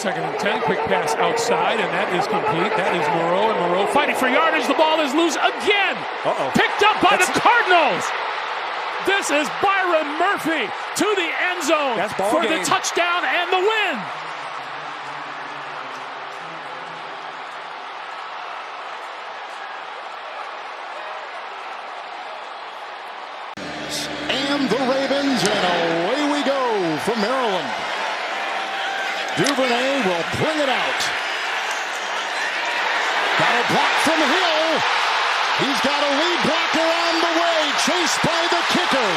Second and 10, quick pass outside, and that is complete. That is Moreau, and Moreau fighting for yardage. The ball is loose again. Picked up by the Cardinals. This is Byron Murphy to the end zone for the touchdown and the win. And the Ravens, and away we go from Maryland. Duvernay will bring it out. Got a block from Hill. He's got a lead blocker on the way, chased by the kicker.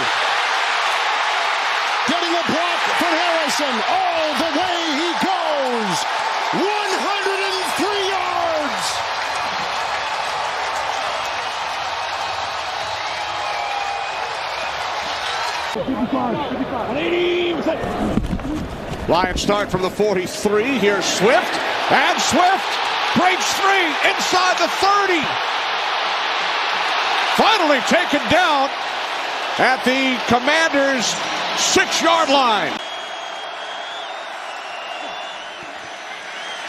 Getting a block from Harrison. All the way he goes. 103 yards. Lions start from the 43. Here's Swift. And Swift breaks free inside the 30. Finally taken down at the Commanders' 6-yard line.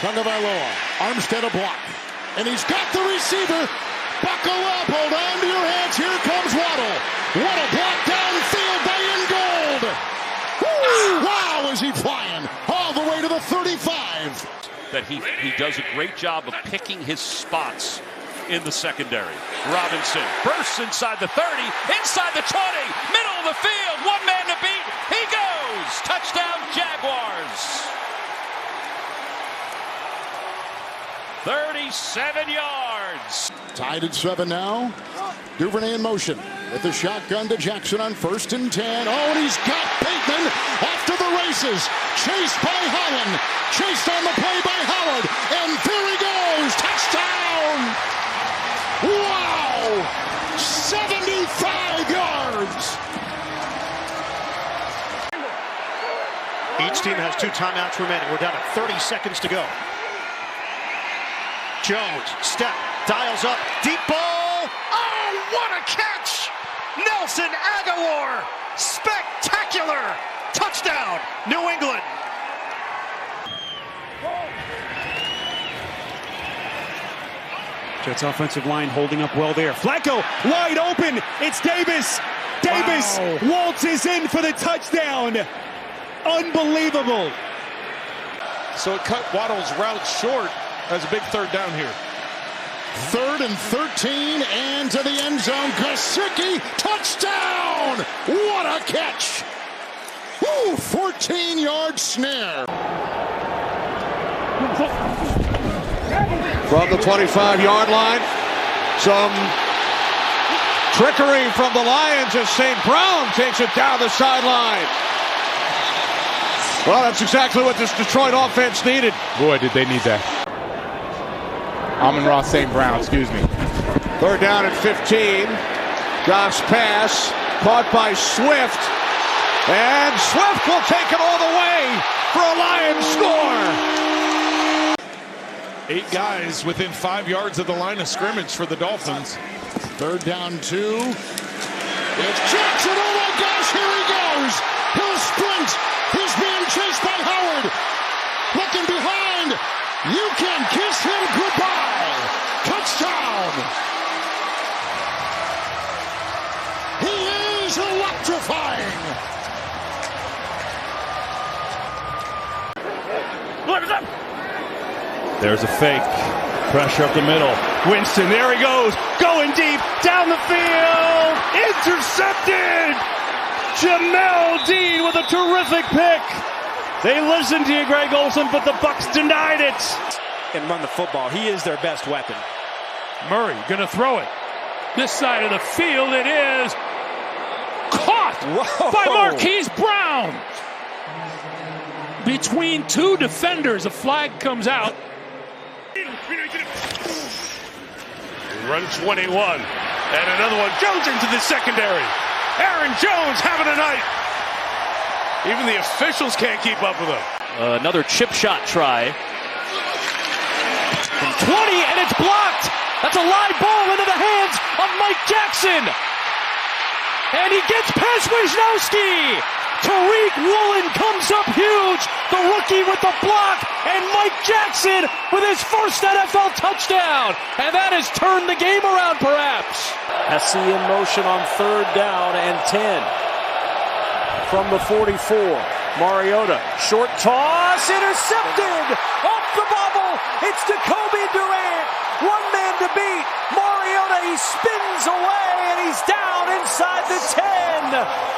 Tagovailoa, Armstead a block. And he's got the receiver. Buckle up, hold on to your hands. Here comes Waddle. What a block downfield by Ingold. Wow, is he flying all the way to the 35. That he does a great job of picking his spots in the secondary. Robinson bursts inside the 30, inside the 20, middle of the field, one man to beat. He goes. Touchdown Jaguars. 37 yards. Tied at 7 now. Duvernay in motion with the shotgun to Jackson on 1st and 10. Oh, and he's got Bateman off to the races. Chased by Holland. Chased on the play by Howard. And there he goes. Touchdown. Wow. 75 yards. Each team has 2 timeouts remaining. We're down to 30 seconds to go. Jones, step, dials up, deep ball. Oh, what a catch! Nelson Aguilar, spectacular! Touchdown, New England. Jets offensive line holding up well there. Flacco wide open. It's Davis. Davis waltzes in for the touchdown. Unbelievable. So it cut Waddle's route short. That's a big third down here. 3rd and 13, and to the end zone. Gesicki, touchdown! What a catch! Woo, 14-yard snare. From the 25-yard line, some trickery from the Lions as St. Brown takes it down the sideline. Well, that's exactly what this Detroit offense needed. Boy, did they need that. Amon-Ra St. Brown, excuse me. 3rd down at 15. Goff's pass caught by Swift. And Swift will take it all the way for a Lions score. 8 guys within 5 yards of the line of scrimmage for the Dolphins. 3rd down 2. It's Jackson. Oh my gosh, here he goes. He'll sprint. He's being chased by Howard. Looking behind. You can kiss him goodbye. Touchdown. He is electrifying. There's a fake. Pressure up the middle. Winston, there he goes. Going deep. Down the field. Intercepted. Jamel Dean with a terrific pick. They listened to you, Greg Olsen, but the Bucs denied it. And run the football. He is their best weapon. Murray gonna throw it. This side of the field, it is caught by Marquise Brown. Between 2 defenders, a flag comes out. Run 21. And another one. Jones into the secondary. Aaron Jones having a night. Even the officials can't keep up with him. Another chip shot try. From 20, and it's blocked. That's a live ball into the hands of Mike Jackson. And he gets past Wisnowski. Tariq Woolen comes up huge. The rookie with the block. And Mike Jackson with his first NFL touchdown. And that has turned the game around, perhaps. SC in motion on 3rd down and 10. From the 44. Mariota. Short toss. Intercepted. Off the bubble. It's Jacoby Durant. One man to beat. Mariota, he spins away and he's down inside the 10.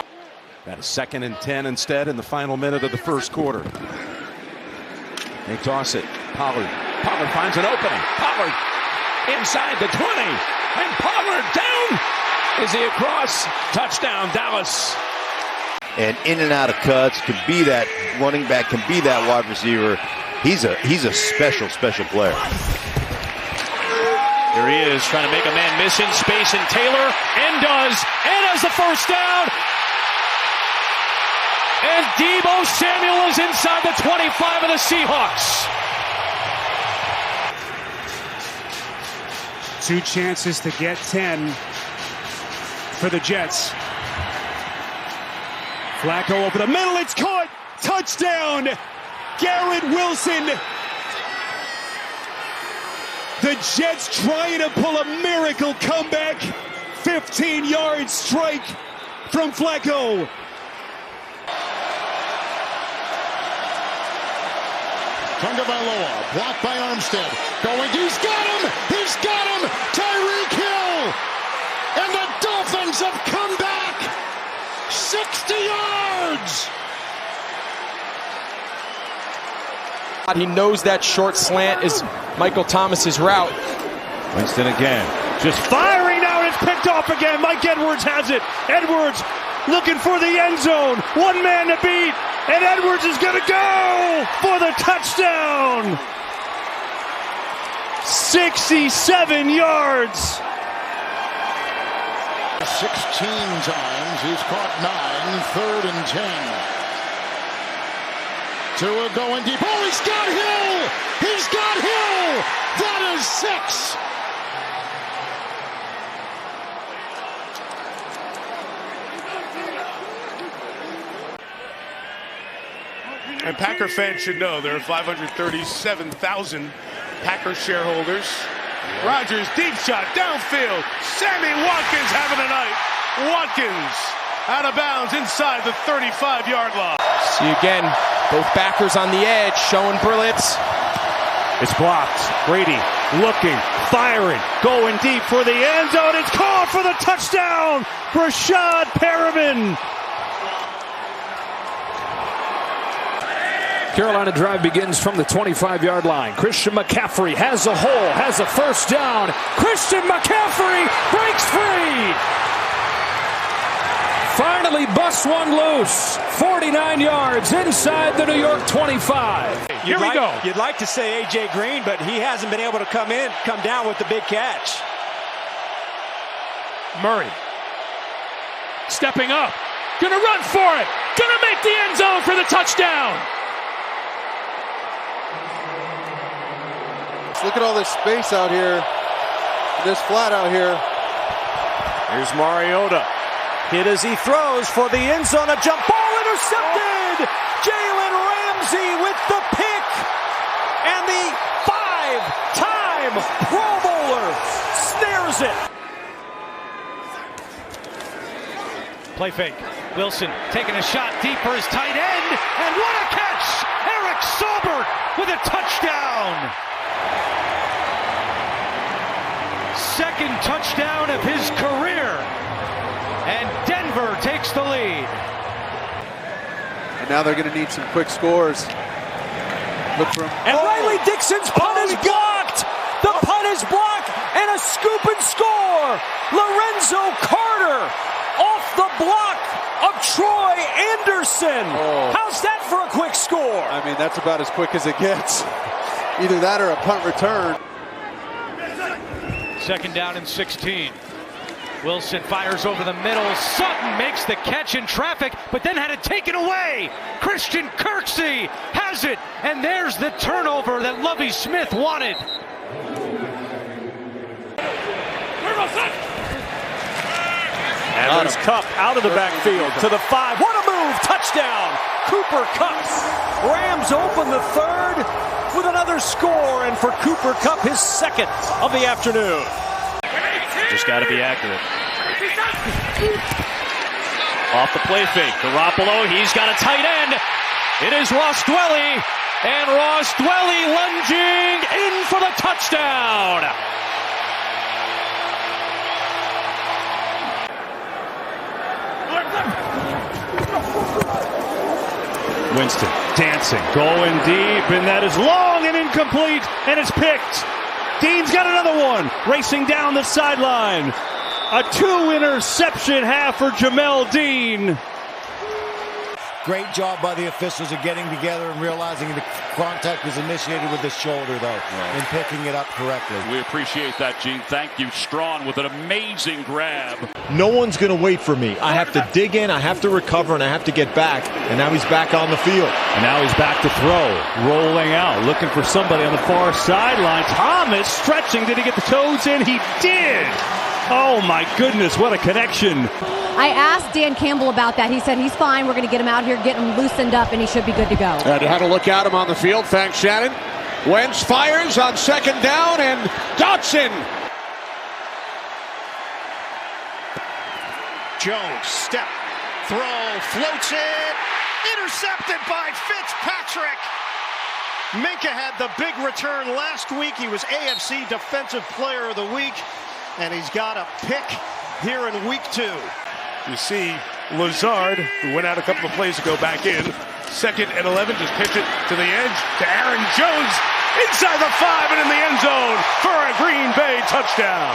Got a 2nd and 10 instead in the final minute of the first quarter. They toss it. Pollard. Pollard finds an opening. Pollard inside the 20. And Pollard down. Is he across? Touchdown, Dallas. And in and out of cuts, can be that running back, can be that wide receiver. He's a special player. Here he is, trying to make a man miss in space, and Taylor, and does, and has the first down. And Deebo Samuel is inside the 25 of the Seahawks. 2 chances to get 10 for the Jets. Flacco over the middle, it's caught! Touchdown! Garrett Wilson! The Jets trying to pull a miracle comeback. 15-yard strike from Flacco. Tagovailoa, blocked by Armstead. Going, he's got him! He's got him! Tyreek Hill! And the Dolphins have come back! 60 yards! He knows that short slant is Michael Thomas's route. Winston again. Just firing out. It's picked off again. Mike Edwards has it. Edwards looking for the end zone. One man to beat. And Edwards is going to go for the touchdown. 67 yards. 16 times. He's caught 9. 3rd and 10. Tua going deep. Oh, he's got Hill! He's got Hill! That is 6! And Packer fans should know there are 537,000 Packer shareholders. Rodgers, deep shot, downfield. Sammy Watkins having a night. Watkins out of bounds inside the 35-yard line. See again, both backers on the edge showing brilliance. It's blocked. Brady looking, firing, going deep for the end zone. It's called for the touchdown. Rashad Perriman. Carolina drive begins from the 25-yard line. Christian McCaffrey has a hole, has a first down. Christian McCaffrey breaks free. Finally busts one loose. 49 yards inside the New York 25. Here we go. You'd like to say A.J. Green, but he hasn't been able to come down with the big catch. Murray stepping up. Gonna run for it. Gonna make the end zone for the touchdown. Look at all this space out here, this flat out here. Here's Mariota. Hit as he throws for the end zone. A jump ball intercepted. Jalen Ramsey with the pick. And the 5-time Pro Bowler snares it. Play fake. Wilson taking a shot deep for his tight end. And what a catch! Eric Saubert with a touchdown. Second touchdown of his career. And Denver takes the lead. And now they're going to need some quick scores. Look for him. And Riley Dixon's punt is blocked. The punt is blocked. And a scoop and score. Lorenzo Carter off the block of Troy Anderson. How's that for a quick score? I mean, that's about as quick as it gets. Either that or a punt return. 2nd down and 16. Wilson fires over the middle. Sutton makes the catch in traffic, but then had it taken away. Christian Kirksey has it, and there's the turnover that Lovie Smith wanted. And there's Cup out of the backfield to the 5. What a move move, touchdown, Cooper Kupp. Rams open the third with another score, and for Cooper Kupp, his second of the afternoon. Just got to be accurate. Off the play fake, Garoppolo, he's got a tight end. It is Ross Dwelly, and Ross Dwelly lunging in for the touchdown. Winston dancing, going deep, and that is long and incomplete, and it's picked. Dean's got another one, racing down the sideline. A 2-interception half for Jamel Dean. Great job by the officials of getting together and realizing the contact was initiated with the shoulder, though, and picking it up correctly. We appreciate that, Gene. Thank you. Strawn with an amazing grab. No one's going to wait for me. I have to dig in, I have to recover, and I have to get back. And now he's back on the field. And now he's back to throw, rolling out, looking for somebody on the far sideline. Thomas stretching. Did he get the toes in? He did. Oh, my goodness, what a connection. I asked Dan Campbell about that. He said he's fine. We're going to get him out here, get him loosened up, and he should be good to go. And had a look at him on the field. Thanks, Shannon. Wentz fires on second down, and Dotson. Jones, step, throw, floats it, intercepted by Fitzpatrick. Minka had the big return last week. He was AFC Defensive Player of the Week, and he's got a pick here in week 2. You see Lazard, who went out a couple of plays ago, back in. 2nd and 11, just pitch it to the edge to Aaron Jones inside the 5 and in the end zone for a Green Bay touchdown.